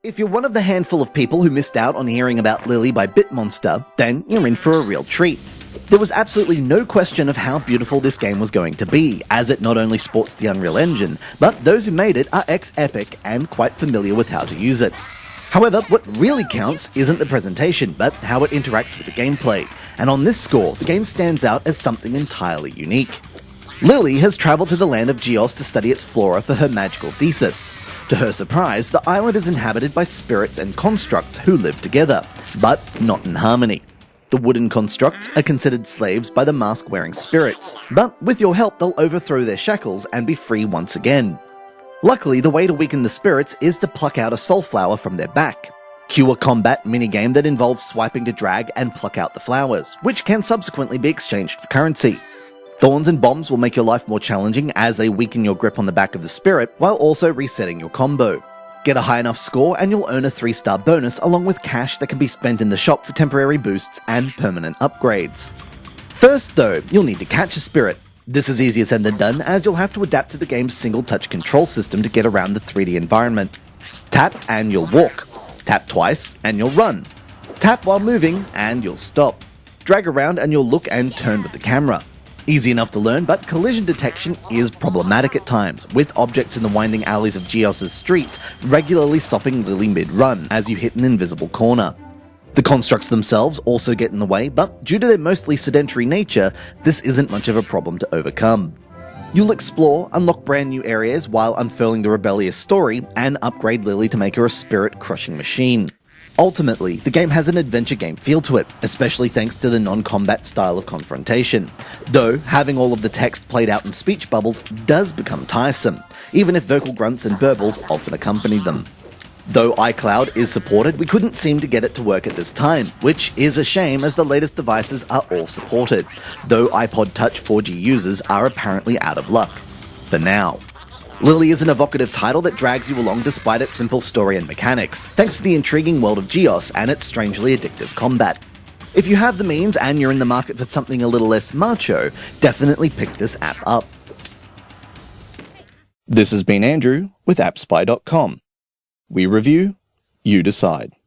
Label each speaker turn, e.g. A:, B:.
A: If you're one of the handful of people who missed out on hearing about Lili by Bitmonster, then you're in for a real treat. There was absolutely no question of how beautiful this game was going to be, as it not only sports the Unreal Engine, but those who made it are ex-Epic and quite familiar with how to use it. However, what really counts isn't the presentation, but how it interacts with the gameplay, and on this score, the game stands out as something entirely unique. Lili has travelled to the land of Geos to study its flora for her magical thesis. To her surprise, the island is inhabited by spirits and constructs who live together, but not in harmony. The wooden constructs are considered slaves by the mask-wearing spirits, but with your help they'll overthrow their shackles and be free once again. Luckily, the way to weaken the spirits is to pluck out a soul flower from their back. Cue a combat minigame that involves swiping to drag and pluck out the flowers, which can subsequently be exchanged for currency. Thorns and bombs will make your life more challenging as they weaken your grip on the back of the spirit while also resetting your combo. Get a high enough score and you'll earn a 3-star bonus along with cash that can be spent in the shop for temporary boosts and permanent upgrades. First though, you'll need to catch a spirit. This is easier said than done as you'll have to adapt to the game's single touch control system to get around the 3D environment. Tap and you'll walk. Tap twice and you'll run. Tap while moving and you'll stop. Drag around and you'll look and turn with the camera. Easy enough to learn, but collision detection is problematic at times, with objects in the winding alleys of Geos' streets regularly stopping Lili mid-run as you hit an invisible corner. The constructs themselves also get in the way, but due to their mostly sedentary nature, this isn't much of a problem to overcome. You'll explore, unlock brand new areas while unfurling the rebellious story, and upgrade Lili to make her a spirit-crushing machine. Ultimately, the game has an adventure game feel to it, especially thanks to the non-combat style of confrontation. Though, having all of the text played out in speech bubbles does become tiresome, even if vocal grunts and burbles often accompany them. Though iCloud is supported, we couldn't seem to get it to work at this time, which is a shame as the latest devices are all supported, though iPod Touch 4G users are apparently out of luck. For now. Lili is an evocative title that drags you along despite its simple story and mechanics, thanks to the intriguing world of Geos and its strangely addictive combat. If you have the means and you're in the market for something a little less macho, definitely pick this app up. This has been Andrew with AppSpy.com. We review, you decide.